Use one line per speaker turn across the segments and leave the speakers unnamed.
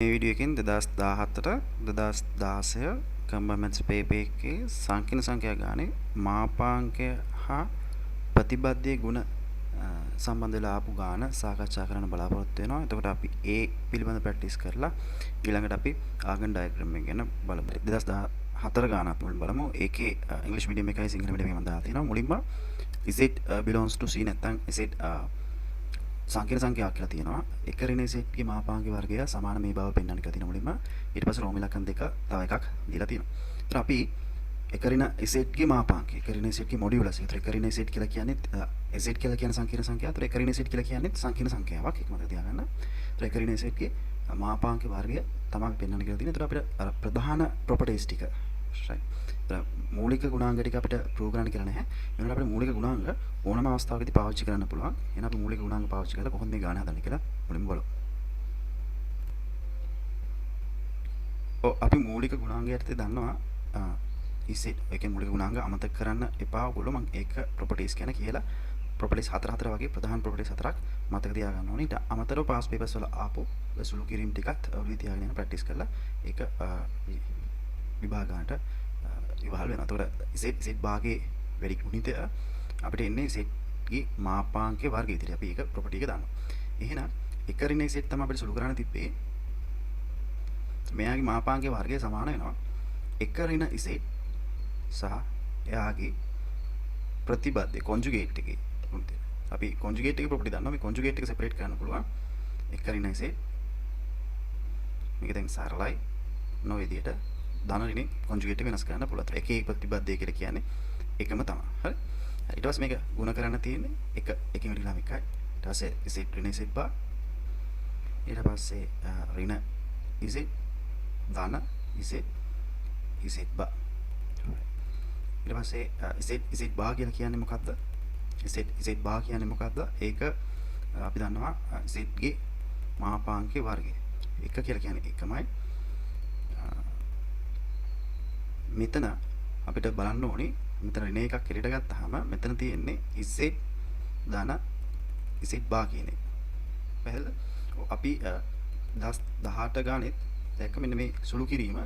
මේ වීඩියෝ එකෙන් 2017ට 2016 කම්බයින්ඩ් maths paper එකේ සංකීර්ණ සංඛ්‍යා ගානේ මාපාංකය හා ප්‍රතිබද්ධයේ ගුණ සම්බන්ධ වෙලා ආපු ගාන සාකච්ඡා කරන්න බලාපොරොත්තු වෙනවා. එතකොට අපි ඒ පිළිබඳ ප්‍රැක්ටිස් කරලා ඊළඟට අපි ආගන් ඩයග්‍රෑම් එක ගැන බලමු. 2014 ගානක් මුලින් බලමු. ඒකේ ඉංග්‍රීසි මීඩියම් එකයි සිංහල මීඩියම් එකම දාලා තියෙනවා. මුලින්ම is it belongs to C නැත්නම් is it සංකීර්ණ සංඛ්‍යාවක් කියලා තියෙනවා. එක ඍණ සෙට්ගේ මාපාංක වර්ගය සමාන මේ බව පෙන්වන්න කියලා තියෙන මුලින්ම. ඊට පස්සේ රෝම ඉලක්කම් දෙක තව එකක් දීලා තියෙනවා. ඒතර අපි එක ඍණ සෙට්ගේ මාපාංක, එක ඍණ සෙට්ගේ මොඩියුලස්. ඒතර එක ඍණ සෙට් කියලා කියන්නේ සෙට් කියලා කියන සංකීර්ණ සංඛ්‍යාව. ඒතර එක ර්ණ සෙට් කියලා කියන්නේ සංකීර්ණ සංඛ්‍යාවක්. ඒක මතක තියාගන්න. ඒතර එක ඍණ සෙට්ගේ මාපාංක වර්ගය තමයි පෙන්වන්න කියලා තියෙනවා. ඒතර අපිට අර ප්‍රධාන ප්‍රොපර්ටිස් ටික මූලික ගුණාංග ටික අපිට ප්‍රූව් කරන්න කියලා නැහැ. ඒනොට අපිට මූලික ගුණාංග ඕනම අවස්ථාවකදී පාවිච්චි කරන්න පුළුවන්. එහෙනම් අපි මූලික ගුණාංග පාවිච්චි කරලා කොහොමද මේ ගාණ හදන්නේ කියලා මුලින්ම බලමු. අපි මූලික ගුණාංගය යටතේ දන්නවා ඉසෙට් එකේ මූලික ගුණාංග අමතක කරන්න එපා. ඔයගොල්ලෝ මම ඒක ප්‍රොපර්ටිස් කියන කියලා ප්‍රොපර්ටිස් හතර වගේ ප්‍රධාන ප්‍රොපර්ටිස් හතරක් මතක තියාගන්න ඕනේ. ඊට අමතරව පාස් පේපර්ස් වල ආපු සුළු කිරීම් ටිකත් ඔළුවේ තියාගෙන යන ප්‍රැක්ටිස් කරලා ඒක විභාගාට ඉවහල් වෙනවා. එතකොට සෙට් භාගයේ වැඩි ගුණිතය අපිට එන්නේ සෙට්ගේ මාපාංකයේ වර්ගය විදිහට. අපි ඒක ප්‍රොපර්ටි එක දානවා. එහෙනම් එක ඍණ සෙට් තමයි අපිට සුළු කරන්න තිබ්බේ. මෙයාගේ මාපාංකයේ වර්ගය සමාන වෙනවා එක ඍණ සෙට් සහ එයාගේ ප්‍රතිබද්ධ කොන්ජුගේට් එකේ ගුණිතය. අපි කොන්ජුගේට් එකේ ප්‍රොපර්ටි දන්නවා. මේ කොන්ජුගේට් එක සෙපරේට් කරන්න පුළුවන්. එක ඍණ සෙට් මේක දැන් සරලයි නෝ විදිහට ධන ඍණේ කොන්ජුගේට් එක වෙනස් කරන්න පුළුවන්. එකේ ප්‍රතිබද්ධය කියලා කියන්නේ එකම තමයි. හරි. ඊට පස්සේ මේක ගුණ කරන්න තියෙන්නේ එකකින් වැඩි නම් එකයි. ඊට පස්සේ ඉසෙට් ඍණ ඉසෙට් බා. ඊට පස්සේ ඍණ ඉසෙට් ධන ඉසෙට් බා. ඊට පස්සේ ඉසෙට් බා කියලා කියන්නේ මොකද්ද? ඉසෙට් බා කියන්නේ මොකද්ද? ඒක අපි දන්නවා ඉසෙට්ගේ මාපාංකයේ වර්ගය. එක කියලා කියන්නේ එකමයි. මෙතන අපිට බලන්න ඕනේ මෙතන ඍණ එකක් එළියට ගත්තාම මෙතන තියෙන්නේ ඉසෙට් ධන ඉසෙට් බා කියන එක. පැහැදිලිද? අපි 18 ගානෙත් දැක්ක මෙන්න මේ සුළු කිරීම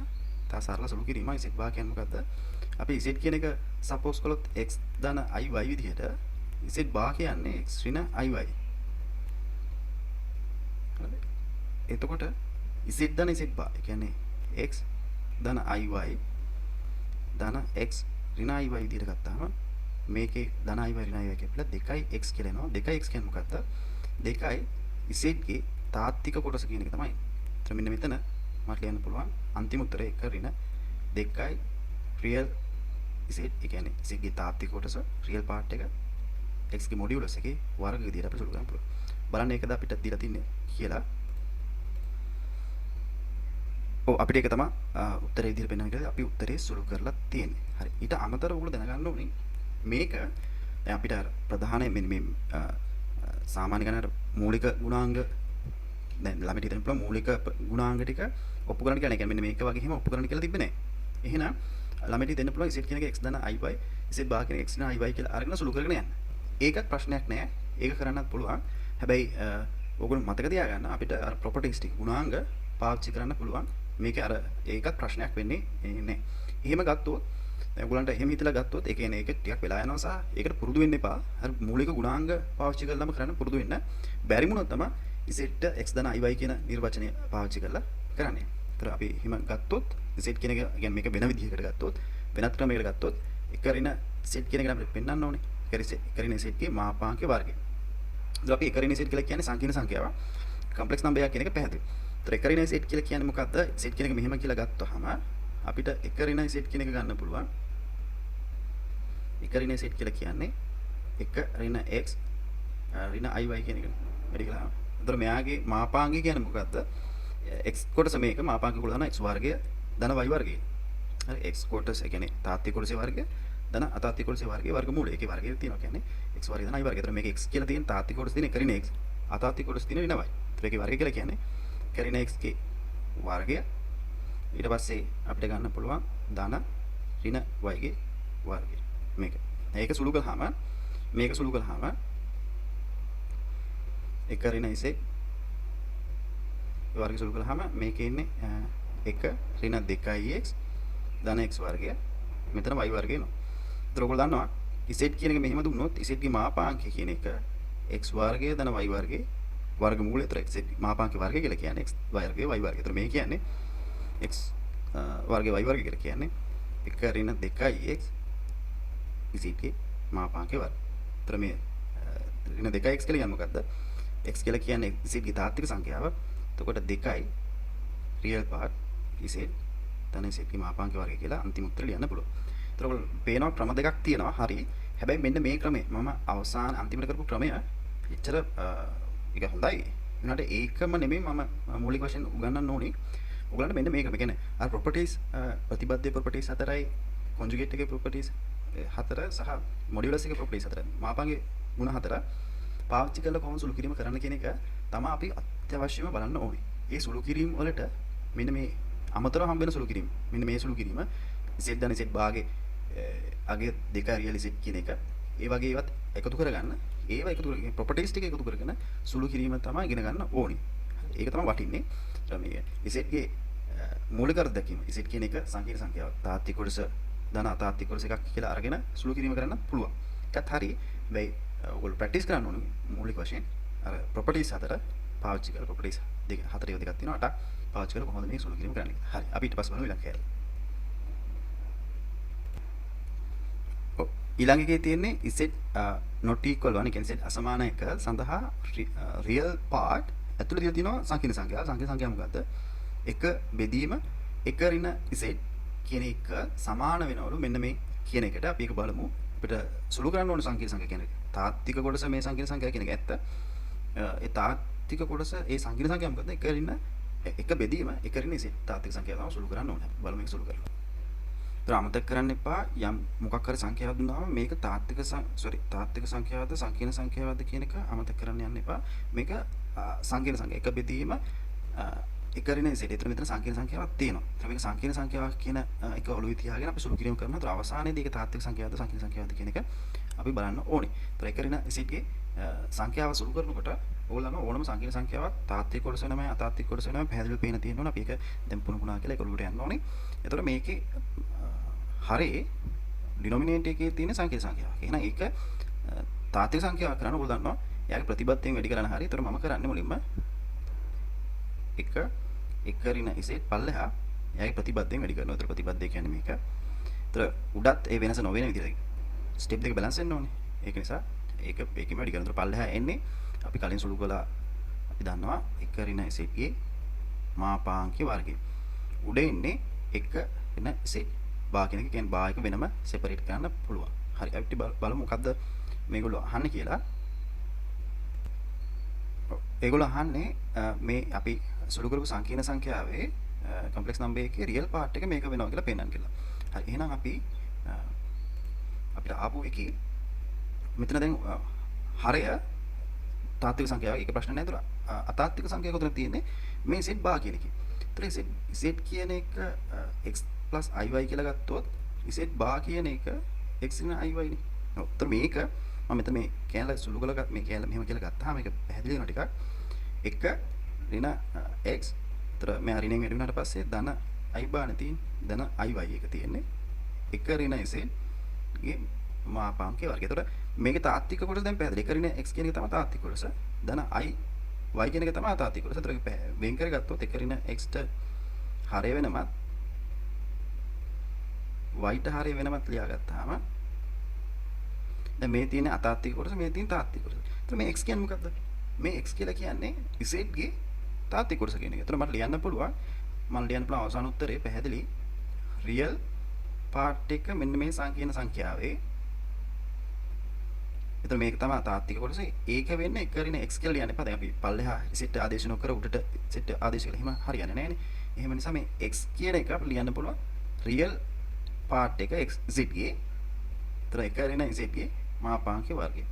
තා සරල සුළු කිරීම ඉසෙට් බා කියන්නේ මොකද්ද? අපි ඉසෙට් කියන එක සපෝස් කළොත් x ධන iy විදිහට ඉසෙට් බා කියන්නේ x ඍණ iy. හරිද? එතකොට ඉසෙට් ධන ඉසෙට් බා ඒ කියන්නේ x ධන iy ධන x ඍණ iy විදිහට ගත්තාම මේකේ ධන iy ඍණ iy කියලා 2x කියලා එනවා. 2x කියන්නේ මොකද්ද? 2යි ඉසෙට්ගේ තාත්වික කොටස කියන එක තමයි. එතන මෙන්න මෙතන මට ලියන්න පුළුවන් අන්තිම උත්තරය 1 ඍණ 2යි රියල් ඉසෙට් ඒ කියන්නේ ඉසෙට්ගේ තාත්වික කොටස රියල් පාර්ට් එක x ගේ මොඩියුලස් එකේ වර්ග විදිහට අපිට සුළු කරන්න පුළුවන්. බලන්න ඒකද අපිට දීලා තින්නේ කියලා. අපිට ඒක තමයි උත්තරේ විදිහට පෙන්වන්න කියලා අපි උත්තරේ සුළු කරලා තියෙන්නේ. හරි. ඊට අමතරව ඔයගොල්ලෝ දැනගන්න ඕනේ මේක දැන් අපිට ප්‍රධාන මේ සාමාන්‍ය ගණනට මූලික ගුණාංග දැන් ළමයට හිතන්න පුළුවන් මූලික ගුණාංග ටික ඔප්පු කරන්න කියලා. ඒ කියන්නේ මෙන්න මේක වගේ එහෙම ඔප්පු කරන්න කියලා තිබ්බේ නැහැ. එහෙනම් ළමයට හිතන්න පුළුවන් ඉසෙට් කියන එක x ධන iy ඉසෙට් බා කියන එක x ධන iy කියලා අරගෙන සුළු කරගෙන යන්න. ඒකත් ප්‍රශ්නයක් නෑ. ඒක කරන්නත් පුළුවන්. හැබැයි ඔයගොල්ලෝ මතක තියාගන්න අපිට අර ප්‍රොපර්ටිස් ටික ගුණාංග පාවිච්චි කරන්න පුළුවන්. මේක අර ඒකත් ප්‍රශ්නයක් වෙන්නේ නැහැ. එහෙම ගත්තොත් දැන් ඔයගොල්ලන්ට එහෙම හිතලා ගත්තොත් ඒ කියන්නේ ඒක ටිකක් වෙලා යනවා සහ ඒකට පුරුදු වෙන්න එපා. අර මූලික ගුණාංග පාවිච්චි කරලාම කරන්න පුරුදු වෙන්න. බැරි වුණොත් තමයි ඉසෙට් x ධන iy කියන නිර්වචනය පාවිච්චි කරලා කරන්නේ. ඒතර අපි එහෙම ගත්තොත් ඉසෙට් කියන එක කියන්නේ මේක වෙන විදිහකට ගත්තොත් වෙනත් ක්‍රමයකට ගත්තොත් එක ඍණ ඉසෙට් කියන එක අපිට පෙන්වන්න ඕනේ. එක ඍණ ඉසෙට්ගේ මාපාංකයේ වර්ගය. ඒතර අපි එක ඍණ ඉසෙට් කියලා කියන්නේ සංකීර්ණ සංඛ්‍යාවක්. කම්ප්ලෙක්ස් නම්බරයක් කියන එක පැහැදිලි. ඒතර එක ඍණ ඉසෙට් කියලා කියන්නේ මොකද්ද? ඉසෙට් කියන එක මෙහෙම කියලා ගත්තොහම අපිට එක ඍණ ඉසෙට් කියන එක ගන්න පුළුවන්. එක ඍණ ඉසෙට් කියලා කියන්නේ එක ඍණ x ඍණ iy කියන එක. වැඩි කළාම. ඒතර මෙයාගේ මාපාංකය කියන්නේ මොකද්ද? x කොටස මේක මාපාංක කුල දාන x වර්ගය ධන y වර්ගය. හරි x කොටස ඒ කියන්නේ තාත්වික කොටසේ වර්ගය ධන අතාත්වික කොටසේ වර්ගය වර්ගමූලය. ඒකේ වර්ගය තියෙනවා කියන්නේ x වර්ගය ධන y වර්ගය. ඒතර මේක x කියලා තියෙන තාත්වික කොටස තියෙන එක ඍණ x අතාත්වික කොටස තියෙන ඍණ y. ඒතර ඒකේ වර්ගය කියලා කියන්නේ එක ඍණ x ගේ වර්ගය. ඊට පස්සේ අපිට ගන්න පුළුවන් ධන ඍණ y ගේ වර්ගය. මේක. මේක සුළු කළාම එක ඍණ ඉසෙට් වර්ගය සුළු කළාම මේකේ ඉන්නේ 1 ඍණ 2x ධන x වර්ගය. මෙතන y වර්ගය එනවා. ඒතර ඔයගොල්ලෝ දන්නවා z කියන එක මෙහෙම දුන්නොත් z ගේ මාපාංකය කියන එක x වර්ගය ධන y වර්ගය වර්ගමූලය. ඒතර z මාපාංකය වර්ගය කියලා කියන්නේ x වර්ගය y වර්ගය. ඒතර මේ කියන්නේ x වර්ගය y වර්ගය කියලා කියන්නේ 1 ඍණ 2x z ගේ මාපාංකය වර්ගය. ඒතර මේ ඍණ 2x කියලා කියන්නේ මොකද්ද? x කියලා කියන්නේ z ගේ තාත්වික සංඛ්‍යාව. එතකොට 2යි රියල් පාර්ට් z ධන z ගේ මාපාංක වර්ගය කියලා අන්තිම උත්තර ලියන්න පුළුවන්. ඒතර ඔයගොල්ලෝ පේනවා ක්‍රම දෙකක් තියෙනවා. හරි. හැබැයි මෙන්න මේ ක්‍රමය මම අවසාන අන්තිමට කරපු ක්‍රමය එච්චර ඒක හොඳයි. උනාට ඒකම නෙමෙයි මම මූලික වශයෙන් උගන්වන්න ඕනේ. ඔයගලන්ට මෙන්න මේක කියන්නේ අර ප්‍රොපර්ටිස් ප්‍රතිබද්ධ ප්‍රොපර්ටිස් හතරයි කොන්ජුගේට් එකේ ප්‍රොපර්ටිස් හතර සහ මොඩියුලස් එකේ ප්‍රොපර්ටිස් හතර මාපාංගේ ගුණ හතර පාවිච්චි කරලා කොහොමද සුළු කිරීම කරන්න කියන එක තමයි අපි අත්‍යවශ්‍යම බලන්න ඕනේ. ඒ සුළු කිරීම වලට මෙන්න මේ අමතරව හම්බ වෙන සුළු කිරීම. මෙන්න මේ සුළු කිරීම z ධන z භාගේ අගේ 2 රියල් z කියන එක. ඒ වගේ ඒවත් එකතු කරගන්න. ඒව එකතු කරගෙන ප්‍රොපර්ටිස් ටික එකතු කරගෙන සුළු කිරීම තමයි ඉගෙන ගන්න ඕනේ. ඒක තමයි වටින්නේ. මේ z ගේ මූලික අර්ථකීම z කියන එක සංකීර්ණ සංඛ්‍යාවක්. තාත්වික කොටස ධන අතාත්වික කොටස එකක් කියලා අරගෙන සුළු කිරීම කරන්න පුළුවන්. ඒකත් හරි. වෙයි ඔයගොල්ලෝ ප්‍රැක්ටිස් කරන්න ඕනේ මූලික වශයෙන්. අර ප්‍රොපර්ටිස් හතර පාවිච්චි කරලා ප්‍රොපර්ටිස් දෙක හතරේ දෙකක් තියෙනවා 8ක් පාවිච්චි කරලා කොහොමද මේ සුළු කිරීම කරන්නේ. හරි. අපි ඊට පස්සේ බලමු ඊළඟ කෑල්ල. ඔව්. ඊළඟ එකේ තියෙන්නේ z not equal 1 කියන්නේ z අසමාන එක සඳහා real part ඇතුළේ දීලා තියෙනවා සංකීර්ණ සංඛ්‍යාව. සංකීර්ණ සංඛ්‍යාව මොකද්ද? එක බෙදීම එක ඍණ z කියන එක සමාන වෙනවලු මෙන්න මේ කියන එකට අපි ඒක බලමු. අපිට සුළු කරන්න ඕන සංකීර්ණ සංඛ්‍යා කියන එක. තාත්වික කොටස මේ සංකීර්ණ සංඛ්‍යා කියන එක ඇත්ත. ඒ තාත්වික කොටස ඒ සංකීර්ණ සංඛ්‍යාව මොකද්ද? එක ඍණ එක බෙදීම එක ඍණ z තාත්වික සංඛ්‍යාව තමයි සුළු කරන්න ඕනේ. බලමු මේක සුළු කරලා. ඒතර අමතක කරන්න එපා යම් මොකක් හරි සංඛ්‍යාවක් දුන්නාම මේක තාත්වික සංඛ්‍යාවද සංකීර්ණ සංඛ්‍යාවද කියන එක අමතක කරන්න යන්න එපා. මේක සංකීර්ණ සංඛ්‍යා එක බෙදීම එක ඍණ z. ඒතර මෙතන සංකීර්ණ සංඛ්‍යාවක් තියෙනවා. ඒතර මේක සංකීර්ණ සංඛ්‍යාවක් කියන එක ඔළුවේ තියාගෙන අපි සුළු කිරීම කරනවා. ඒතර අවසානයේදී ඒක තාත්වික සංඛ්‍යාවද සංකීර්ණ සංඛ්‍යාවද කියන එක අපි බලන්න ඕනේ. ඒතර එක ඍණ z ගේ සංඛ්‍යාව සුළු කරනකොට ඕගොල්ලන්ම ඕනම සංකීර්ණ සංඛ්‍යාවක් තාත්වික කොටස වෙනම අතාත්වික කොටස වෙනම පැහැදිලිව පේන තියෙන්න ඕන. අපි ඒක දැන් පුණුපුණා කියලා ඒක ඔළුවට යන්න ඕනේ. ඒතර මේකේ හරේ ඩිනොමිනේටර් එකේ තියෙන සංකීර්ණ සංඛ්‍යාවක්. එහෙනම් ඒක තාත්වික සංඛ්‍යාවක් කරන්න ඕගොල්ලෝ දන්නවා. එයාගේ ප්‍රතිබද්ධයෙන් වැඩි කරන්න හරිය. ඒතර මම කරන්නේ මුලින්ම එක ඍණ z පල්ලෙහා එයාගේ ප්‍රතිබද්ධයෙන් වැඩි කරනවා. ඒතර ප්‍රතිබද්ධය කියන්නේ මේක. ඒතර උඩත් ඒ වෙනස නොවන විදිහට ස්ටෙප් දෙක බැලන්ස් වෙන්න ඕනේ. ඒක නිසා ඒකෙම වැඩි කරනවා. ඒතර පල්ලෙහා එන්නේ අපි කලින් සුළු කළා අපි දන්නවා එක ඍණ z ගේ මාපාංකයේ වර්ගය. උඩ එන්නේ එක ඍණ z බා කියන එක කියන්නේ බා එක වෙනම සෙපරේට් කරන්න පුළුවන්. හරි. අපි බලමු මොකද්ද මේගොල්ලෝ අහන්නේ කියලා. ඒගොල්ලෝ අහන්නේ මේ අපි සුළු කරපු සංකීර්ණ සංඛ්‍යාවේ කොම්ප්ලෙක්ස් නම්බර් එකේ රියල් පාර්ට් එක මේක වෙනවා කියලා පෙන්නන්න කියලා. හරි. එහෙනම් අපි අපිට ආපු එකේ මෙතන දැන් හරය තාත්වික සංඛ්‍යාවක් එක ප්‍රශ්න නැහැ. ඒතර අතාත්වික සංඛ්‍යාවක උතන තියෙන්නේ මේ z බා කියන එකේ. ඒතර z කියන එක x iy කියලා ගත්තොත් z බා කියන එක x න iy නේ. ඔව්. ඒතර මේක මම මෙතන මේ කැලේ සුළු කරලා මේ කැලේ මෙහෙම කියලා ගත්තාම මේක පැහැදිලි වෙනවා ටිකක්. එක ඍණ x. ඒතර මේ ඍණයෙන් වැඩි වුණාට පස්සේ ධන i බානේ තියෙන්නේ. ධන iy එක තියෙන්නේ. එක ඍණ z ගේ මාපාංකයේ වර්ගය. ඒතර මේකේ තාත්වික කොටස දැන් පැහැදිලි. එක ඍණ x කියන එක තමයි තාත්වික කොටස. ධන i y කියන එක තමයි අතාත්වික කොටස. ඒතර වෙන් කරගත්තොත් එක ඍණ x ට හරය වෙනමත් y ට හරය වෙනමත් ලියාගත්තාම දැන් මේ තියෙන අතාත්වික කොටස මේ තියෙන තාත්වික කොටස. ඒතර මේ x කියන්නේ මොකද්ද? මේ x කියලා කියන්නේ z ගේ තාත්වික කොටස කියන එක. ඒතර මට ලියන්න පුළුවන්. මම ලියන්න පුළුවන් අවසාන උත්තරේ පැහැදිලි. රියල් පාර්ට් එක මෙන්න මේ සංකීර්ණ සංඛ්‍යාවේ. ඒතර මේක තමයි තාත්වික කොටස. ඒක වෙන්නේ එක ඍණ x කියලා ලියන්න එපා. දැන් අපි පල්ලෙහා z ආදේශ නොකර උඩට z ආදේශ කළා. එහෙම හරියන්නේ නැහැ නේ. එහෙම නිසා මේ x කියන එක අපිට ලියන්න පුළුවන් රියල් පාර්ට් එක x z ගේ. ඒතර එක ඍණ z ගේ මාපාංකයේ වර්ගය.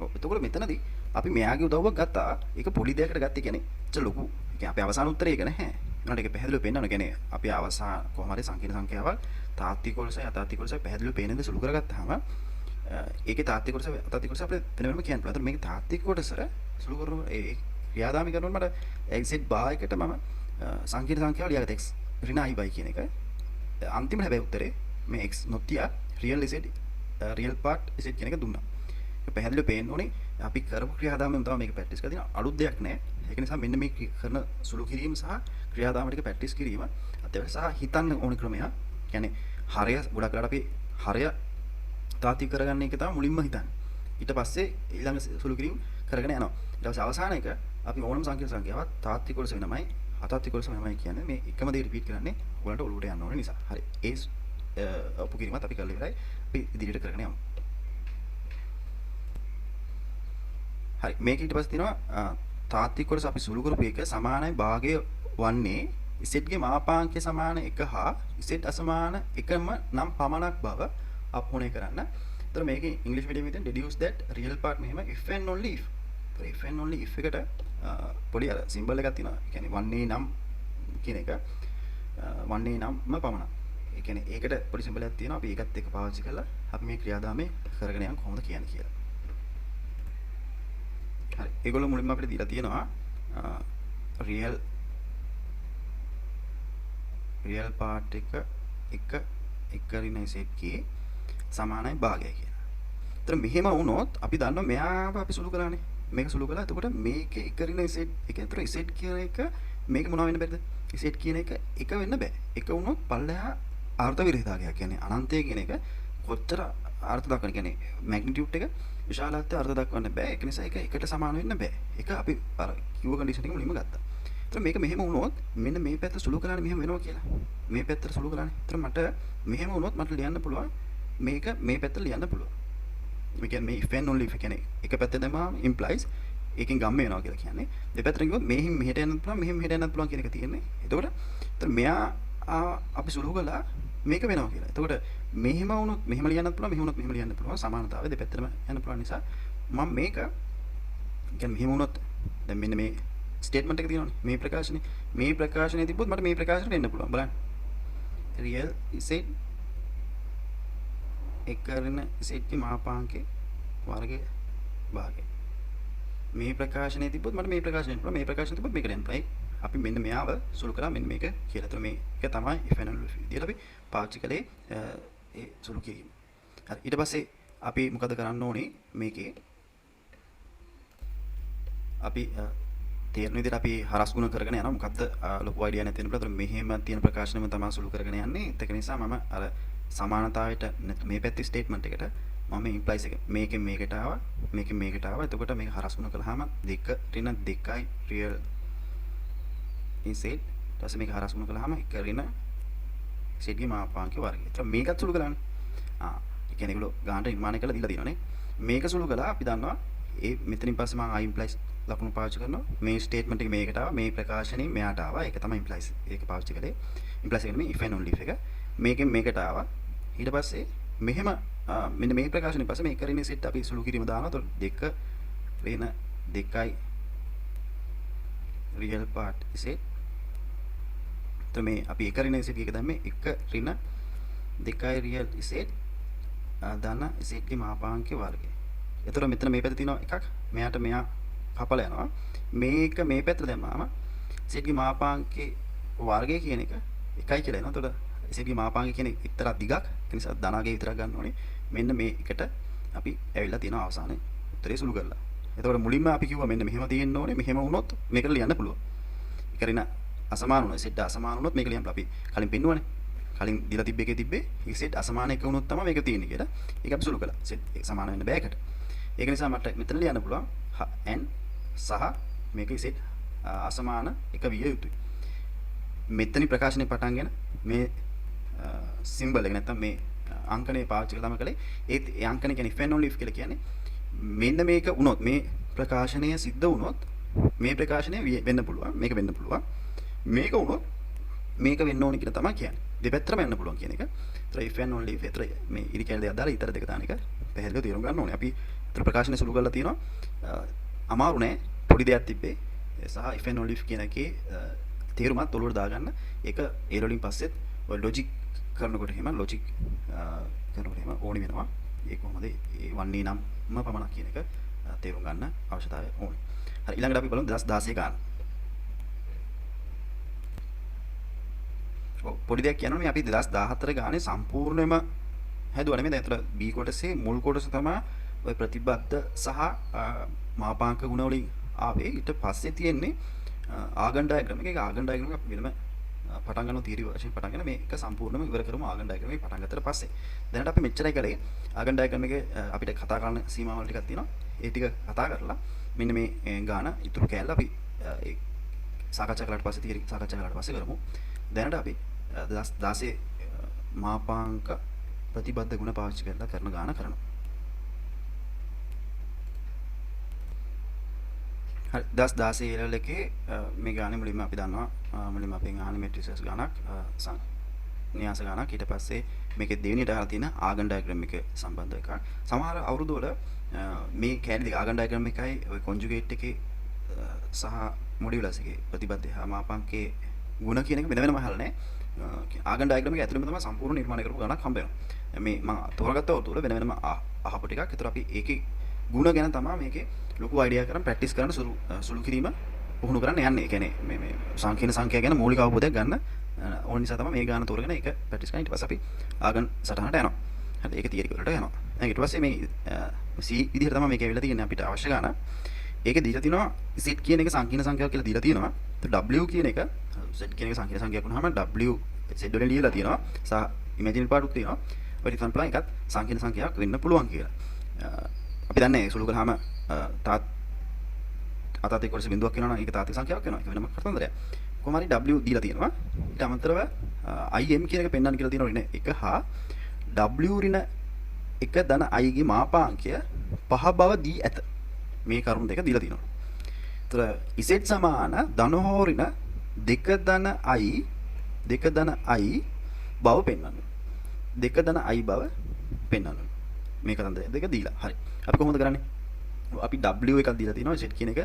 ඔව්. එතකොට මෙතනදී අපි මෙයාගේ උදව්වක් ගත්තා. ඒක පොඩි දෙයකට ගත්තේ කියන්නේ ච ලොකු. ඒ කියන්නේ අපේ අවසාන උත්තරය ඒක නැහැ. ඒනට ඒක පැහැදිලිව පෙන්නනවා. කියන්නේ අපි අවසාන කොහොම හරි සංකීර්ණ සංඛ්‍යාවක් තාත්වික කොටසයි අතාත්වික කොටසයි පැහැදිලිව පේන දේ සුළු කරගත්තාම ඒකේ තාත්වික කොටස අතාත්වික කොටස අපිට වෙන වෙනම කියන්න පුළුවන්. ඒතර මේකේ තාත්වික කොටස සුළු කරන ඒ ක්‍රියාදාමය කරනකොට මට xz bar එකට මම සංකීර්ණ සංඛ්‍යාව ලියාගත්තා x ඍණ i by කියන එක. අන්තිමට හැබැයි උත්තරේ මේ x නොතියා real z real part z කියන එක දුන්නා. ඒක පැහැදිලිව පේන්න ඕනේ අපි කරපු ක්‍රියාදාමයෙන් තමයි මේක ප්‍රැක්ටිස් කරලා තියෙනවා. අලුත් දෙයක් නෑ. ඒක නිසා මෙන්න මේ කරන සුළු කිරීම සහ ක්‍රියාදාම ටික ප්‍රැක්ටිස් කිරීම අත්‍යවශ්‍ය සහ හිතන්න ඕන ක්‍රමයක්. කියන්නේ හරය ගොඩක් වෙලාවට අපි හරය තාත්වික කරගන්න එක තමයි මුලින්ම හිතන්නේ. ඊට පස්සේ ඊළඟ සුළු කිරීම කරගෙන යනවා. ඊට පස්සේ අවසාන එක අපි ඕනම සංකීර්ණ සංඛ්‍යාවක් තාත්වික කොටස වෙනමයි අතාත්වික කොටස වෙනමයි කියන්නේ මේ එකම දේ රිපීට් කරන්නේ ඔයගලන්ට ඔලුවට යන්න ඕන නිසා. හරි. ඒ ඔප්පු කිරීමත් අපි කරලා ඉවරයි. අපි ඉදිරියට කරගෙන යමු. හරි. මේක ඊට පස්සේ තියෙනවා තාත්වික කොටස අපි සුළු කරපු එක සමානයි භාගය වන්නේ z ගේ මාපාංකය සමාන 1 හා z අසමාන 1ම නම් පමණක් බව අපෝණය කරන්න. ඒතර මේකේ ඉංග්‍රීසි මීඩියම් එකෙන් deduce that real part මෙහෙම if and only if. if and only if එකට පොඩි අර සිම්බල් එකක් තියෙනවා. ඒ කියන්නේ වන්නේ නම් කියන එක වන්නේ නම්ම පමණක්. ඒ කියන්නේ ඒකට පොඩි සිම්බල් එකක් තියෙනවා. අපි ඒකත් එක්ක පාවිච්චි කරලා අපි මේ ක්‍රියාදාමය කරගෙන යන්න කොහොමද කියන්නේ කියලා. හරි. ඒගොල්ලෝ මුලින්ම අපිට දීලා තියෙනවා real part එක ඍණ z කේ සමානයි භාගය කියලා. ඒතර මෙහෙම වුණොත් අපි දන්නවා මෙයාව අපි සුළු කළානේ. මේක සුළු කළා. එතකොට මේකේ එක ඍණ z එක ඇතුළේ z කියන එක මේක මොනවා වෙන්න බැරිද? z කියන එක එක වෙන්න බෑ. එක වුණොත් පල්ලෙහා අර්ථ විරහිතාවයක් කියන්නේ අනන්තය කියන එක කොච්චර අර්ථ දක්වන කියන්නේ මැග්නිටියුඩ් එක විශාලත්වය අර්ථ දක්වන්න බෑ. ඒක නිසා ඒක එකට සමාන වෙන්න බෑ. ඒක අපි අර කිව්ව කන්ඩිෂන් එක මුලින්ම ගත්තා. ඒතර මේක මෙහෙම වුණොත් මෙන්න මේ පැත්ත සුළු කරානේ මෙහෙම වෙනවා කියලා. මේ පැත්තට සුළු කරානේ. ඒතර මට මෙහෙම වුණොත් මට ලියන්න පුළුවන් මේක මේ පැත්තට ලියන්න පුළුවන්. මේ කියන්නේ මේ if and only if කියන්නේ එක පැත්තේ දැම්මම implies ඒකෙන් ගම්ම වෙනවා කියලා කියන්නේ. දෙපැත්තෙන් ගියොත් මෙහින් මෙහෙට යන්නත් පුළුවන් මෙහෙන් මෙහෙට යන්නත් පුළුවන් කියන එක තියෙන්නේ. එතකොට ඒතර මෙයා අපි සුළු කළා මේක වෙනවා කියලා. එතකොට මෙහෙම වුණොත් මෙහෙම ලියන්නත් පුළුවන් මෙහෙම වුණොත් මෙහෙම ලියන්න පුළුවන් සමානතාවය දෙපැත්තටම යන්න පුළුවන් නිසා මම මේක කියන්නේ මෙහෙම වුණොත් දැන් මෙන්න මේ ස්ටේට්මන්ට් එක තියෙනවනේ මේ ප්‍රකාශනයේ තිබ්බොත් මට මේ ප්‍රකාශනයට එන්න පුළුවන් බලන්න real z එක ඍණ z ගේ මාපාංකේ වර්ගය භාගය මේ ප්‍රකාශනයේ තිබ්බොත් මට මේ ප්‍රකාශනයට පුළුවන් මේ ප්‍රකාශනයේ තිබ්බොත් මේකට යන්න පුළුවන් අපි මෙන්න මෙයාව සුළු කරා මෙන්න මේක කියලා. ඒතර මේක තමයි if and only if විදියට අපි පාවිච්චි කළේ ඒ සුළු කිරීම. හරි. ඊට පස්සේ අපි මොකද කරන්න ඕනේ මේකේ අපි තේරෙන විදිහට අපි හරස් ගුණ කරගෙන යනවා. මොකද්ද ලොකු අයිඩියා නැති වෙන ප්‍රතර මෙහෙම තියෙන ප්‍රකාශනෙම තමයි සුළු කරගෙන යන්නේ. ඒක නිසා මම අර සමානතාවයට මේ පැත්තේ ස්ටේට්මන්ට් එකට මම ඉම්ප්ලයිස් එක මේකෙන් මේකට ආවා මේකෙන් මේකට ආවා. එතකොට මේක හරස් ගුණ කළාම 2 ඍණ 2යි real z ඊට පස්සේ මේක හරස් ගුණ කළාම 1 ඍණ z ගේ මාපාංකේ වර්ගය. ඒත් මේකත් සුළු කරන්නේ. ඒ කියන්නේ ඒගොල්ලෝ ගානට නිර්මාණය කරලා දීලා තියෙනවානේ. මේක සුළු කළා අපි දන්නවා ඒ මෙතනින් පස්සේ මම implies ලකුණු පාවිච්චි කරනවා. මේ ස්ටේට්මන්ට් එක මේකට ආවා මේ ප්‍රකාශනයේ මෙයාට ආවා. ඒක තමයි implies. ඒක පාවිච්චි කළේ. implies කියන්නේ මේ if and only if එක. මේකෙන් මේකට ආවා. ඊට පස්සේ මෙහෙම මෙන්න මේ ප්‍රකාශනයේ පස්සේ මේක ඍණ z අපි සුළු කිරීම දානවා. එතකොට 2 ඍණ 2යි real part z මේ අපි එක ඍණ z එක දැම්මේ 1 ඍණ 2යි real z දාන z ගේ මාපාංකේ වර්ගය. එතකොට මෙතන මේ පැත්තේ තියෙනවා එකක්. මෙයාට මෙයා කපලා යනවා. මේක මේ පැත්තට දැම්මාම z ගේ මාපාංකේ වර්ගය කියන එක එකයි කියලා එනවා. එතකොට z ගේ මාපාංකය කියන එක්තරා දිගක්. ඒ නිසා ධනාගේ විතරක් ගන්න ඕනේ. මෙන්න මේකට අපි ඇවිල්ලා තියෙනවා අවසානයේ උත්තරේ සුළු කරලා. එතකොට මුලින්ම අපි කිව්වා මෙන්න මෙහෙම තියෙන්න ඕනේ. මෙහෙම වුණොත් මේකට ලියන්න පුළුවන්. ඒක රින අසමාන වුණා. z අසමාන වුණොත් මේක ලියන්න අපි කලින් පෙන්නුවානේ. කලින් දීලා තිබ්බ එකේ තිබ්බේ z අසමාන එක වුණොත් තමයි මේක තියෙන්නේ කියලා. ඒක අපි සුළු කළා. z සමාන වෙන්න බෑ එකට. ඒක නිසා මට මෙතන ලියන්න පුළුවන් n සහ මේක z අසමාන එක විය යුතුයි. මෙතනි ප්‍රකාශනයේ පටන්ගෙන මේ සිම්බල් එක නැත්තම් මේ අංකනේ පාවිච්චි කරලා තමයි කළේ. ඒ අංකනේ කියන්නේ if and only if කියලා කියන්නේ මෙන්න මේක වුණොත් මේ ප්‍රකාශනය සිද්ධ වුණොත් මේ ප්‍රකාශනය වෙන්න පුළුවන්. මේක වෙන්න පුළුවන්. මේක වුණොත් මේක වෙන්න ඕනේ කියලා තමයි කියන්නේ. දෙපැත්තටම යන්න පුළුවන් කියන එක. ඒතර if and only if ඒතර මේ ඉරි කැලේ දෙයක් දාලා ඊතර දෙක දාන එක පැහැදිලිව තේරුම් ගන්න ඕනේ. අපි ඒතර ප්‍රකාශනය සුළු කරලා තියෙනවා. අමාරු නෑ. පොඩි දෙයක් තිබ්බේ. සහ if and only if කියන එකේ තේරුමත් ඔලුවට දාගන්න. ඒක ඒ වලින් පස්සෙත් ඔය ලොජික් කරනකොට එහෙම ලොජික් කරනකොට එහෙම ඕනි වෙනවා. ඒ කොහොමද ඒ වන්නේ නම්ම පමණක් කියන එක තේරුම් ගන්න අවශ්‍යතාවය ඕනේ. හරි ඊළඟට අපි බලමු 2016 ගාන. පොඩි දෙයක් කියනවා මේ අපි 2014 ගානේ සම්පූර්ණයෙන්ම හැදුවා නෙමෙයි. දැන් ඒතර B කොටසේ මුල් කොටස තමයි ඔය ප්‍රතිබද්ධ සහ මාපාංක ගුණ වලින් ආවේ. ඊට පස්සේ තියෙන්නේ ආගම් ඩයග්‍රෑම් එක. ඒක ආගම් ඩයග්‍රෑම් එක අපි වෙනම පටන් ගන්නවා තියරි වශයෙන් පටන් ගන්න මේක සම්පූර්ණයෙන්ම ඉවර කරමු ආගම් ඩයග්‍රෑම් එක පටන් ගත්තට පස්සේ. දැනට අපි මෙච්චරයි කරේ. ආගම් ඩයග්‍රෑම් එකේ අපිට කතා කරන්න සීමාවල් ටිකක් තියෙනවා. ඒ ටික කතා කරලා මෙන්න මේ ගාන ඉතුරු කෑල්ල අපි සාකච්ඡා කළාට පස්සේ තියරි සාකච්ඡා කළාට පස්සේ කරමු. දැනට අපි 2016 මාපාංක ප්‍රතිබද්ධ ගුණ පාවිච්චි කරලා කරන ගාන කරනවා. හරි 2016 level එකේ මේ ගානේ මුලින්ම අපි දන්නවා මුලින්ම අපෙන් අහන්නේ මෙට්‍රික්ස් ගානක් න්‍යාස ගානක් ඊට පස්සේ මේකේ දෙවෙනියට අහලා තියෙන ආගම් ඩයග්‍රෑම් එක සම්බන්ධ එකක්. සමහර අවුරුදු වල මේ කෑලි දෙක ආගම් ඩයග්‍රෑම් එකයි ඔය කොන්ජුගේට් එකේ සහ මොඩියුලස් එකේ ප්‍රතිබද්ධ හා මාපාංකයේ ගුණ කියන එක වෙන වෙනම අහලා නැහැ. ආගම් ඩයග්‍රෑම් එක ඇතුළේම තමයි සම්පූර්ණ නිර්මාණය කරපු ගණක් හම්බ වෙනවා. මේ මම තෝරාගත්ත අවුරුදු වල වෙන වෙනම අහපු ටිකක්. ඒතර අපි ඒකේ ගුණ ගැන තමයි මේකේ ලොකු අයිඩියා කරන් ප්‍රැක්ටිස් කරන සුළු කිරීම පුහුණු කරන්න යන්නේ. ඒ කියන්නේ මේ සංකීර්ණ සංඛ්‍යා ගැන මූලික අවබෝධයක් ගන්න ඕන නිසා තමයි මේ ගාන තෝරගෙන ඒක ප්‍රැක්ටිස් කරන. ඊට පස්සේ අපි ආගම් සටහනට යනවා. හරි ඒක තියරි වලට යනවා. දැන් ඊට පස්සේ මේ C විදිහට තමයි මේක ඇවිල්ලා තියෙන්නේ අපිට අවශ්‍ය ගාන. ඒකේ දීලා තිනවා Z කියන එක සංකීර්ණ සංඛ්‍යාවක් කියලා දීලා තියෙනවා. W කියන එක Z කියන එක සංකීර්ණ සංඛ්‍යාවක් වුණාම W Z වලින් ලියලා තියෙනවා. සහ ඉමේජිනරි පාඩුත් තියෙනවා. ඔය ටික තමයි එකත් සංකීර්ණ සංඛ්‍යාවක් වෙන්න පුළුවන් කියලා. අපි දන්නේ සුළු කරාම අතාතික කොටස බිඳුවක් වෙනවා නම් ඒක තාතික සංඛ්‍යාවක් වෙනවා. ඒක වෙනම කතන්දරයක්. කොහොම හරි W දීලා තියෙනවා. ඊට අමතරව IM කියන එක පෙන්වන්න කියලා තියෙනවා ඍණ 1 හා W ඍණ 1 ධන I ගේ මාපාංකය 5 බව දී ඇත. මේ කරුණු දෙක දීලා තියෙනවා. ඒතර Z සමාන ධන හෝ ඍණ 2 ධන I 2 ධන I බව පෙන්වන්න. 2 ධන I බව පෙන්වන්න. මේ කතන්දර දෙක දීලා. හරි. අපි කොහොමද කරන්නේ? අපි W එකක් දීලා තියෙනවා Z කියන එක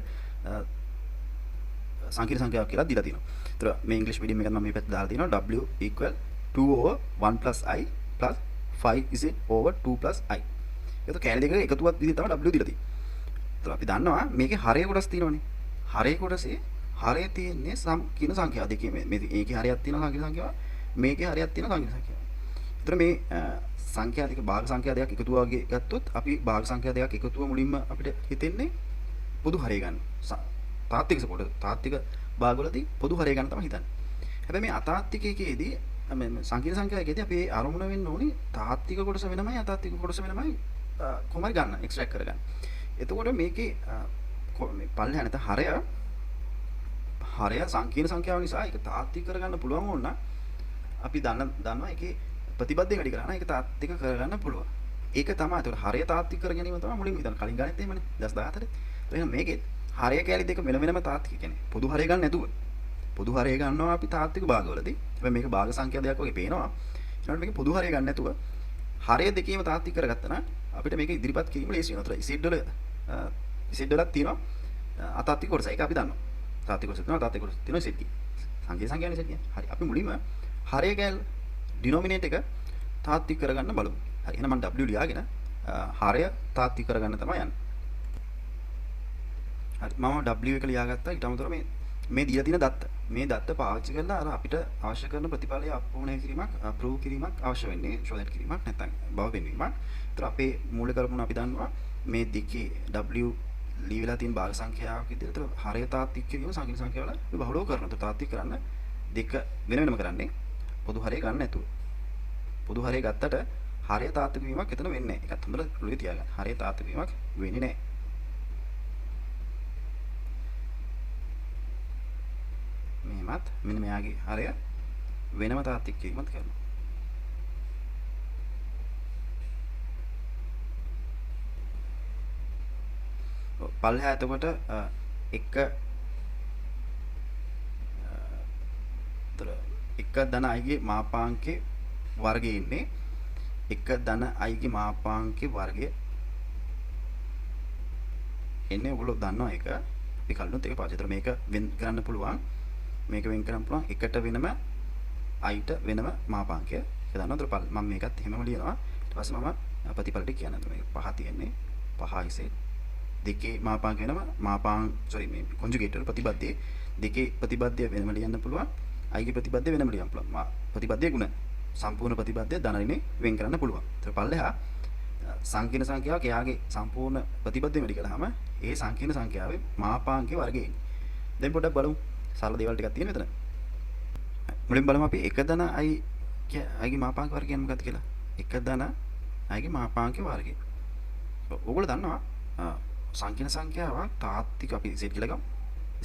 සංකීර්ණ සංඛ්‍යාවක් කියලා දීලා තියෙනවා. ඒතර මේ ඉංග්‍රීසි මීඩියම් එකත් මම මේ පැත්තට දාලා තියෙනවා W equal 2 over 1 plus I plus 5 Z over 2 plus I. ඒක කැලේ දෙක එකතුවක් විදිහට තමයි W දීලා තියෙන්නේ. ඒතර අපි දන්නවා මේකේ හරය කොටස් තියෙනවනේ. හරය කොටසේ හරය තියෙන්නේ සංකීර්ණ සංඛ්‍යාව දෙකේ මේ ඒකේ හරයක් තියෙනවා සංකීර්ණ සංඛ්‍යාව මේකේ හරයක් තියෙනවා සංකීර්ණ සංඛ්‍යාව. ඒතර මේ සංඛ්‍යා දෙක භාග සංඛ්‍යා දෙකක් එකතු වගේ ගත්තොත් අපි භාග සංඛ්‍යා දෙකක් එකතුව මුලින්ම අපිට හිතෙන්නේ පොදු හරය ගන්න. තාත්වික සපෝට තාත්වික භාගවලදී පොදු හරය ගන්න තමයි හිතන්නේ. හැබැයි මේ අතාත්විකයේදී මේ සංකීර්ණ සංඛ්‍යාවකදී අපි අරමුණ වෙන්න ඕනේ තාත්වික කොටස වෙනමයි අතාත්වික කොටස වෙනමයි කොහොමද ගන්න එක්ස්ට්‍රැක්ට් කරගන්න. එතකොට මේකේ මේ පල්ලෙහා නැත හරය සංකීර්ණ සංඛ්‍යාව නිසා ඒක තාත්වික කරගන්න පුළුවන් වුණ අපි දන්නවා ඒකේ ප්‍රතිබද්ධය වැඩි කරා නම් ඒක තාත්වික කරගන්න පුළුවන්. ඒක තමයි. ඒතකොට හරය තාත්වික කර ගැනීම තමයි මුලින්ම හිතන්න. කලින් ගණිත එහෙමනේ 2014. එහෙනම් මේකේ හරය කැලි දෙක වෙනම තාත්වික කියන්නේ. පොදු හරය ගන්න නැතුව. පොදු හරය ගන්නවා අපි තාත්වික භාගවලදී. හැබැයි මේක භාග සංඛ්‍යා දෙකක් වගේ පේනවා. ඊළඟට මේක පොදු හරය ගන්න නැතුව හරය දෙකේම තාත්වික කරගත්තා නම් අපිට මේක ඉදිරිපත් කිරීම ලේසි වෙනවා. Z වලක් තියෙනවා අතාත්වික කොටස. ඒක අපි දන්නවා. තාත්වික කොටස තියෙනවා අතාත්වික කොටස තියෙනවා Z කියන්නේ. සංකීර්ණ සංඛ්‍යාවනේ Z කියන්නේ. හරි. අපි මුලින්ම හරය කැල ඩිනොමිනේටර් එක තාත්වික කරගන්න බලමු. හරි. එහෙනම් මම W ලියාගෙන හරය තාත්වික කරගන්න තමයි යන්නේ. හරි. මම W එක ලියාගත්තා. ඊට අමතරව මේ දීලා තියෙන දත්ත. මේ දත්ත පාවිච්චි කරලා අර අපිට අවශ්‍ය කරන ප්‍රතිඵලය අපෝණය කිරීමක්, ප්‍රූව් කිරීමක් අවශ්‍ය වෙන්නේ. ෂෝ දට් කිරීමක් නැත්නම් බව පෙන්වීමක්. ඒතර අපේ මූලික කරුණ අපි දන්නවා මේ දිකේ W ලියවිලා තියෙන භාග සංඛ්‍යාවක් විදිහට හරය තාත්වික කිරීම සංකීර්ණ සංඛ්‍යාවල අපි බහුලව කරනවා. ඒතර තාත්වික කරන්න දෙක වෙන වෙනම කරන්නේ. පොදු හරය ගන්න නැතුව. පොදු හරය ගත්තට හරය තාත්වික වීමක් එතන වෙන්නේ නැහැ. ඒකත් හොඳට ඔළුවේ තියාගන්න. හරය තාත්වික වීමක් වෙන්නේ නැහැ. මෙහෙමත් මෙන්න මෙයාගේ හරය වෙනම තාත්වික වීමක් කරනවා. පල්ලෙහා එතකොට එක ධන I ගේ මාපාංකේ වර්ගයේ ඉන්නේ 1 ධන I ගේ මාපාංකේ වර්ගය එන්නේ ඔයගොල්ලෝ දන්නවා ඒක අපි කලිනුත් ඒක පාවිච්චි කරා මේක වෙන් කරන්න පුළුවන් මේක වෙන් කරන්න පුළුවන් එකට වෙනම I ට වෙනම මාපාංකය ඒක දන්නවද මම මේකත් එහෙමම ලියනවා ඊට පස්සේ මම ප්‍රතිඵල ටික කියනවා මේක 5 තියෙන්නේ 5 Z දෙකේ මාපාංක වෙනවා මේ කොන්ජුගේට් වල ප්‍රතිබද්ධයේ දෙකේ ප්‍රතිබද්ධය වෙනම ලියන්න පුළුවන් i ගේ ප්‍රතිබද්ධය වෙනම ලියන්න පුළුවන් ප්‍රතිබද්ධයේ ගුණ සම්පූර්ණ ප්‍රතිබද්ධය ධන ඍණේ වෙන් කරන්න පුළුවන්. ඒතර පල්ලෙහා සංකීර්ණ සංඛ්‍යාවක් එයාගේ සම්පූර්ණ ප්‍රතිබද්ධය මෙලි කළාම ඒ සංකීර්ණ සංඛ්‍යාවේ මාපාංකයේ වර්ගය එන්නේ. දැන් පොඩ්ඩක් බලමු. සරල දේවල් ටිකක් තියෙන මෙතන. මුලින් බලමු අපි 1 ධන i ගේ මාපාංක වර්ගය කියන්නේ මොකක්ද කියලා. 1 ධන i ගේ මාපාංකයේ වර්ගය. ඔයගොල්ලෝ දන්නවා සංකීර්ණ සංඛ්‍යාවක් තාත්වික අපි z කියලා ගමු.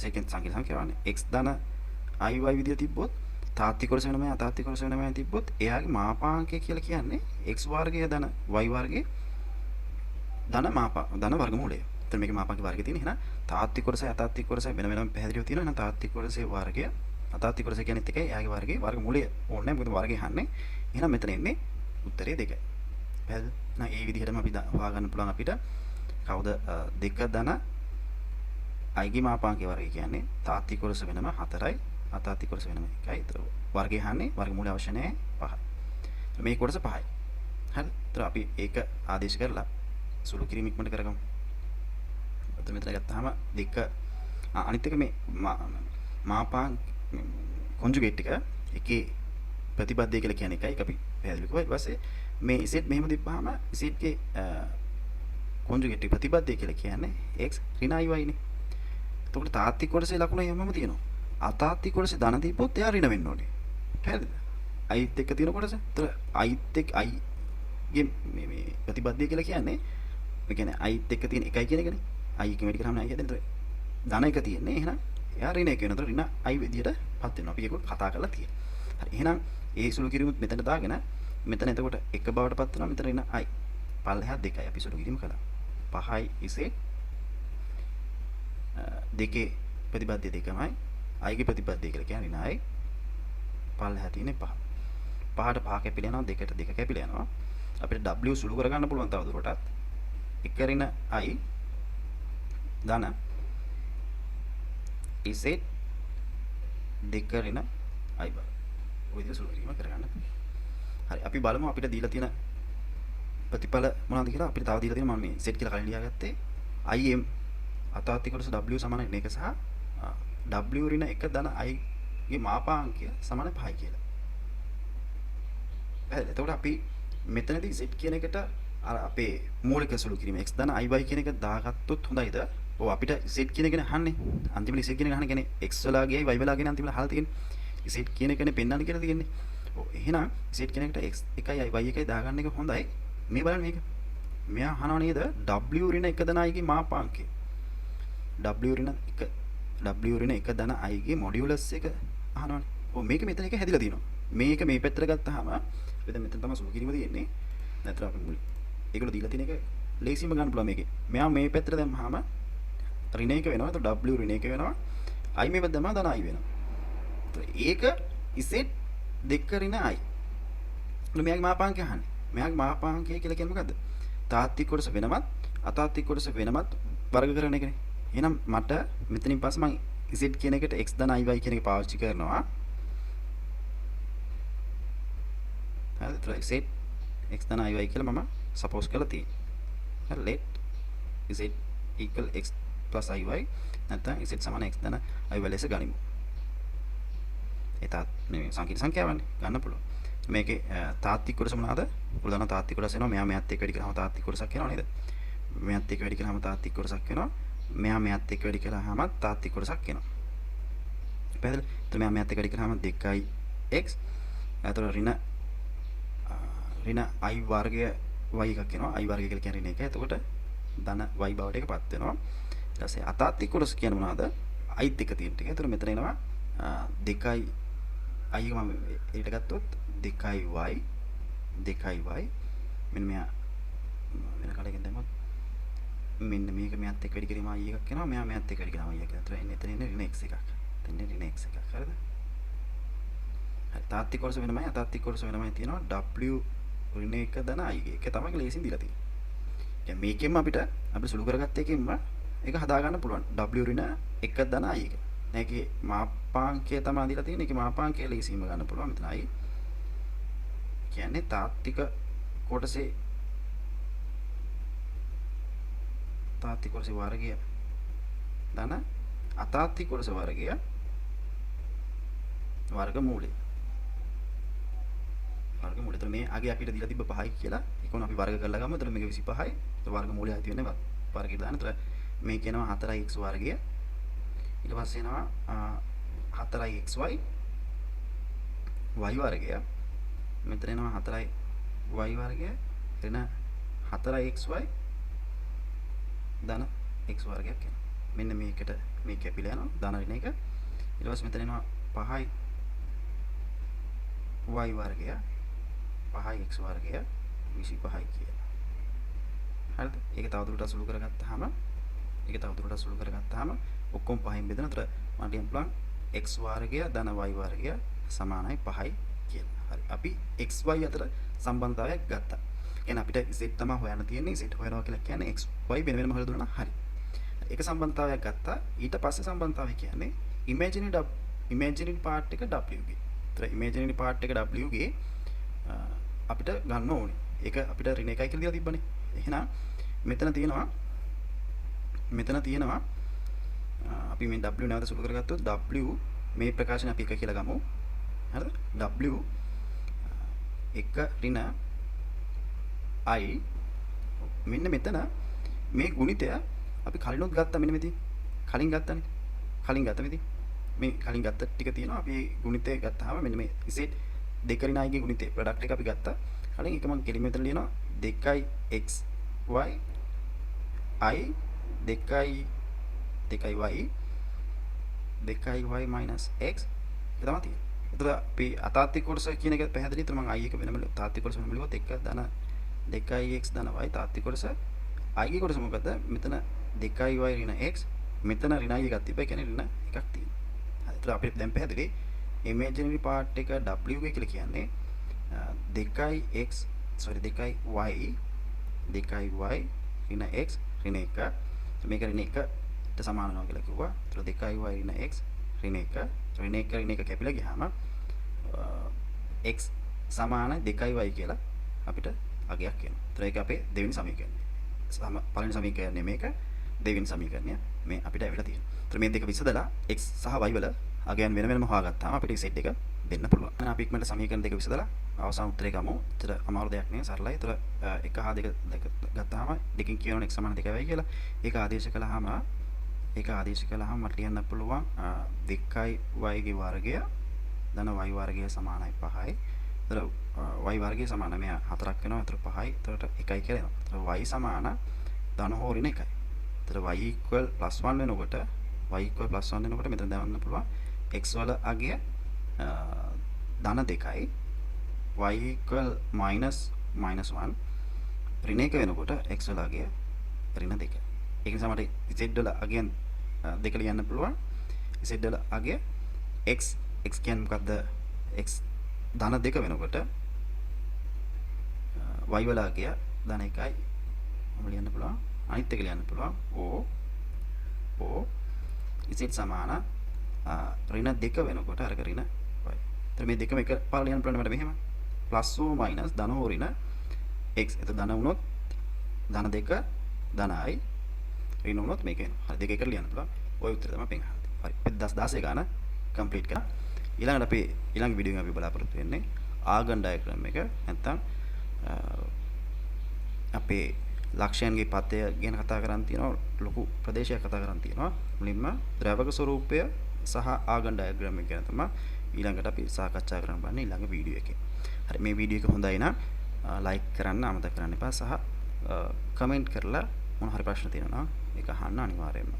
z කියන්නේ සංකීර්ණ සංඛ්‍යාවනේ. x ධන i y විදිය තිබ්බොත් තාත්වික කොටස වෙනමයි අතාත්වික කොටස වෙනමයි තිබ්බොත් එයාගේ මාපාංකය කියලා කියන්නේ x වර්ගය ධන y වර්ගය ධන වර්ගමූලය. එතන මේකේ මාපාංක වර්ගය තියෙන. එහෙනම් තාත්වික කොටසයි අතාත්වික කොටසයි වෙන වෙනම පැහැදිලිව තියෙනවා. එහෙනම් තාත්වික කොටසේ වර්ගය අතාත්වික කොටස කියන්නේත් එකයි. එයාගේ වර්ගයේ වර්ගමූලය ඕනේ නැහැ. මොකද වර්ගය හන්නේ. එහෙනම් මෙතන එන්නේ උත්තරේ 2යි. පැහැදිලිද? එහෙනම් ඒ විදිහටම අපි හොයාගන්න පුළුවන් අපිට කවුද 2 ධන i ගේ මාපාංකයේ වර්ගය කියන්නේ තාත්වික කොටස වෙනම 4යි අතාත්වික කොටස වෙනම 1යි. ඒතර වර්ගය හන්නේ වර්ගමූලය අවශ්‍ය නැහැ 5යි. මේ කොටස 5යි. හරි. ඒතර අපි ඒක ආදේශ කරලා සුළු කිරීම ඉක්මනට කරගමු. එතන මෙතන ගත්තාම 2 අනිත් එක මේ මාපාංක කොන්ජුගේට් එක එකේ ප්‍රතිබද්ධය කියලා කියන්නේ එකයි. ඒක අපි පැහැදිලි කරා. ඊට පස්සේ මේ z මෙහෙම තිබ්බාම z ගේ කොන්ජුගේට් ප්‍රතිබද්ධය කියලා කියන්නේ x ඍණ iy නේ. එතකොට තාත්වික කොටසේ ලකුණ යමම තියෙනවා. අතාත්වික කොටසේ ධන දීපොත් එයා ඍණ වෙන්න ඕනේ. පැහැදිලිද? iත් එක්ක තියෙන කොටස. එතකොට iත් එක්ක i ගේ මේ ප්‍රතිබද්ධය කියලා කියන්නේ ඒ කියන්නේ iත් එක්ක තියෙන එකයි කියන එකනේ. i එකෙන් වැඩි කරාම i හදෙන. එතකොට ධන එක තියෙන්නේ. එහෙනම් එයා ඍණ එක වෙනතර ඍණ i විදියට පත් වෙනවා. අපි ඒක කතා කරලා තියෙනවා. හරි. එහෙනම් ඒ සුළු කිරීමුත් මෙතන දාගෙන මෙතන එතකොට එක බවට පත් වෙනවා. මෙතන ඍණ i. පල්ලෙහා 2යි අපි සුළු කිරීම කළා. 5යි ඉසේ දෙකේ ප්‍රතිබද්ධය 2මයි i ගේ ප්‍රතිබද්ධය කියලා කියන්නේ ඍණ i. පල්ලෙහා තියෙන්නේ 5. 5ට 5 කැපිලා යනවා 2ට 2 කැපිලා යනවා. අපිට w සුළු කරගන්න පුළුවන් තව දුරටත්. 1 ඍණ i ධන ඉසේ 2 ඍණ i බව. ඔය විදිහට සුළු කිරීම කරගන්න. හරි අපි බලමු අපිට දීලා තියෙන ප්‍රතිඵල මොනවද කියලා. අපිට තව දීලා තියෙන මම මේ set කියලා කලින් ලියාගත්තේ im අතාත්වික කොටස w සමාන 1 සහ w ඍණ 1 ධන i ගේ මාපාංකය සමාන 5යි කියලා. හරිද? එතකොට අපි මෙතනදී z කියන එකට අපේ මූලික සුළු කිරීම x ධන iy කියන එක දාගත්තොත් හොඳයිද? ඔව් අපිට z කියන එකනේ අහන්නේ. අන්තිමට z කියන එක අහන්නේ කියන්නේ x වලා ගියයි y වලා ගියයි අන්තිමට අහලා තියෙන්නේ. z කියන එකනේ පෙන්වන්න කියලා තියෙන්නේ. ඔව් එහෙනම් z කියන එකට x එකයි y එකයි දාගන්න එක හොඳයි. මේ බලන්න මේක. මෙයා අහනවා නේද w ඍණ 1 ධන i ගේ මාපාංකය. w ඍණ 1 ධන i ගේ මොඩියුලස් එක අහනවානේ. ඔව් මේක මෙතන එක හැදිලා තියෙනවා. මේක මේ පැත්තට ගත්තාම මෙතන තමයි සුළු කිරීම තියෙන්නේ. නැත්නම් අපි මුලින් ඒගොල්ලෝ දීලා තියෙන එක ලේසියෙන්ම ගන්න පුළුවන් මේකේ. මෙයා මේ පැත්තට දැම්මහම ඍණ 1 වෙනවා. එතකොට w ඍණ 1 වෙනවා. i මේ පැත්ත දැම්මම ධන i වෙනවා. ඒක ඉසෙට් 2 ඍණ i. මෙයාගේ මාපාංකය අහන්නේ. මෙයාගේ මාපාංකය කියලා කියන්නේ මොකද්ද? තාත්වික කොටස වෙනමත් අතාත්වික කොටස වෙනමත් වර්ග කරන එකනේ. එහෙනම් මට මෙතනින් පස්සේ මම z කියන එකට x ධන iy කියන එක පාවිච්චි කරනවා. හරිද? z x ධන iy කියලා මම සපෝස් කරලා තියෙනවා. හරි let z equal x plus iy නැත්නම් z සමාන x ධන iy ලෙස ගනිමු. ඒ තාත් මේ සංකීර්ණ සංඛ්‍යාවන්නේ ගන්න පුළුවන්. මේකේ තාත්වික කොටස මොනවාද? උදාහරණ තාත්වික කොටස එනවා. මෙයාත් එක්ක වැඩි කරාම තාත්වික කොටසක් එනවා නේද? මෙයාත් එක්ක වැඩි කරාම තාත්වික කොටසක් එනවා. මෙයාත් එක්ක වැඩි කරාම තාත්වික කොටසක් එනවා. පැහැදිලිද? එතකොට මෙයාත් එක්ක වැඩි කරාම 2x. එතකොට ඍණ i වර්ගය y එකක් එනවා. i වර්ගය කියලා කියන්නේ ඍණ 1. එතකොට ධන y බවට එකපත් වෙනවා. ඊට පස්සේ අතාත්වික කොටස කියන්නේ මොනවාද? iත් එක තියෙන ටික. එතකොට මෙතන එනවා 2i i එක මම ඊට ගත්තොත් 2y මෙන්න මෙයා වෙන කලකින් දැම්මොත් මෙන්න මේක මෙයාත් එක්ක වැඩි කිරීම i එකක් එනවා. මෙයාත් එක්ක වැඩි කිරීම i එකක්. එතන එතන ඉන්නේ ඍණ x එකක්. එතන ඍණ x එකක්. හරිද? හරි තාත්වික කොටස වෙනමයි අතාත්වික කොටස වෙනමයි තියෙනවා. w ඍණ 1 ධන i එක තමයි ලේසියෙන් දීලා තියෙන්නේ. දැන් මේකෙන්ම අපිට සුළු කරගත්ත එකෙන්ම ඒක හදා ගන්න පුළුවන්. w ඍණ 1 ධන i එක. මේකේ මාපාංකය තමයි දීලා තියෙන්නේ. ඒකේ මාපාංකය ලේසියෙන්ම ගන්න පුළුවන්. මෙතන i කියන්නේ තාත්වික කොටසේ අතාත්ති කොටසේ වර්ගය ධන අතාත්ති කොටස වර්ගය වර්ගමූලය. වර්ගමූලය. එතකොට මේ අගේ අපිට දීලා තිබ්බ 5යි කියලා. ඒක උන අපි වර්ග කරලා ගමු. එතකොට මේක 25යි. එතකොට වර්ගමූලය ඇති වෙන්නේ වර්ගය දාන්න. එතකොට මේ කියනවා 4x වර්ගය. ඊට පස්සේ එනවා 4xy y වර්ගය. මෙතන එනවා 4y වර්ගය ඍණ 4xy ධන x වර්ගයක් එනවා. මෙන්න මේකට මේ කැපිලා යනවා ධන ඍණ එක. ඊට පස්සේ මෙතන එනවා 5y වර්ගය 5x වර්ගය 25යි කියලා. හරිද? ඒක තවදුරටත් සුළු කරගත්තාම ඔක්කොම 5න් බෙදෙන. අතර මට කියන්න පුළුවන් x වර්ගය ධන y වර්ගය සමානයි 5යි කියලා. හරි. අපි x y අතර සම්බන්ධතාවයක් ගත්තා. එහෙනම් අපිට z තමයි හොයන්න තියෙන්නේ. z හොයනවා කියලා කියන්නේ x y වෙන වෙනම හොයලා දුන්නා. හරි. ඒක සම්බන්ධතාවයක් ගත්තා. ඊට පස්සේ සම්බන්ධතාවය කියන්නේ ඉමේජිනරි පාර්ට් එක w ගේ. ඒතර ඉමේජිනරි පාර්ට් එක w ගේ අපිට ගන්න ඕනේ. ඒක අපිට ඍණ 1යි කියලා දීලා තිබ්බනේ. එහෙනම් මෙතන තියෙනවා අපි මේ w නැවත සුළු කරගත්තොත් w මේ ප්‍රකාශන අපි 1 කියලා ගමු. හරිද? w 1 ඍණ i මෙන්න මෙතන මේ ගුණිතය අපි කලිනුත් ගත්තා. මෙන්න මෙතන කලින් ගත්තානේ. මේ කලින් ගත්ත ටික තියෙනවා. අපි ගුණිතය ගත්තාම මෙන්න මේ z 2 ඍණ i ගේ ගුණිතේ ප්‍රොඩක්ට් එක අපි ගත්තා. කලින් එක මම කෙලිම මෙතන ලියනවා 2xy i 2y 2y minus x තමයි තියෙන්නේ. එතකොට අපි අතාත්ති කොටස කියන එක පැහැදිලි. ඒතර මම i එක වෙනම තාත්ති කොටස වෙනම ලියුවොත් 1 ධන 2x ධන y තාත්ති කොටස i ගේ කොටස මොකද? මෙතන 2y ඍණ x මෙතන ඍණ i එකක් තිබ්බා. ඒ කියන්නේ ඍණ එකක් තියෙනවා. හරි. ඒතර අපිට දැන් පැහැදිලි ඉමේජිනරි පාර්ට් එක w එක කියලා කියන්නේ 2y 2y ඍණ x ඍණ 1 මේක ඍණ 1ට සමාන වෙනවා කියලා කිව්වා. ඒතර 2y ඍණ x ඍණ 1 කැපිලා ගියාම x සමාන 2y කියලා අපිට අගයක් එනවා. ඒතර ඒක අපේ දෙවෙනි සමීකරණය. පළවෙනි සමීකරණය මේක, දෙවෙනි සමීකරණය මේ අපිට ඇවිල්ලා තියෙනවා. ඒතර මේ දෙක විසදලා x සහ y වල අගයන් වෙන වෙනම හොයාගත්තාම අපිට z එක දෙන්න පුළුවන්. එහෙනම් අපි ඉක්මනට සමීකරණ දෙක විසදලා අවසාන උත්තරේ ගමු. ඒතර අමාරු දෙයක් නෙවෙයි, සරලයි. ඒතර 1 හා 2 ගත්තාම දෙකකින් කියනවනේ x සමාන 2y කියලා. ඒක ආදේශ කළාම මට ලියන්න පුළුවන් 2y ගේ වර්ගය ධන y වර්ගය සමානයි 5යි. ඒතර y වර්ගය සමාන මේ 4ක් වෙනවා. ඒතර 5යි. ඒතරට 1යි කියලා එනවා. ඒතර y සමාන ධන හෝ ඍණ 1යි. ඒතර y +1 වෙනකොට මෙතන දාන්න පුළුවන් x වල අගය ධන 2යි y -1 ඍණ 1 වෙනකොට x වල අගය ඍණ 2යි. ඒක නිසා මට z වල අගයන් දෙක ලියන්න පුළුවන්. z වල අගය x කියන්නේ මොකද්ද? x ධන 2 වෙනකොට y වල අගය ධන 1යි. මම ලියන්න පුළුවන්. අනිත් එක ලියන්න පුළුවන් o z සමාන ඍණ 2 වෙනකොට අරක ඍණ y. ඒතර මේ දෙකම එක පාර ලියන්න පුළුවන් මට මෙහෙම. plus o minus ධන හෝ ඍණ x. එතකොට ධන වුණොත් ධන 2 ධනයි ඍණ වුණොත් මේක එනවා. හරි, දෙක එකට ලියන්න පුළුවන්. ওই උත්තරය තමයි පෙන්වන්නේ. හරි. 2016 ගාන කම්ප්ලීට් කරා. ඊළඟට අපි ඊළඟ වීඩියෝ එකෙන් අපි බලාපොරොත්තු වෙන්නේ ආගන් ඩයග්‍රෑම් එක. නැත්නම් අපේ ලක්ෂයන්ගේ පතය ගැන කතා කරන් තියෙනවා. ලොකු ප්‍රදේශයක් කතා කරන් තියෙනවා. මුලින්ම ද්‍රවක ස්වරූපය සහ ආගන් ඩයග්‍රෑම් එක ගැන තමයි ඊළඟට අපි සාකච්ඡා කරන්න බලන්නේ ඊළඟ වීඩියෝ එකේ. හරි, මේ වීඩියෝ එක හොඳයි නම් ලයික් කරන්න අමතක කරන්න එපා. සහ කමෙන්ට් කරලා මොන හරි ප්‍රශ්න තියෙනවා නම් ඒක අහන්න අනිවාර්යයෙන්ම.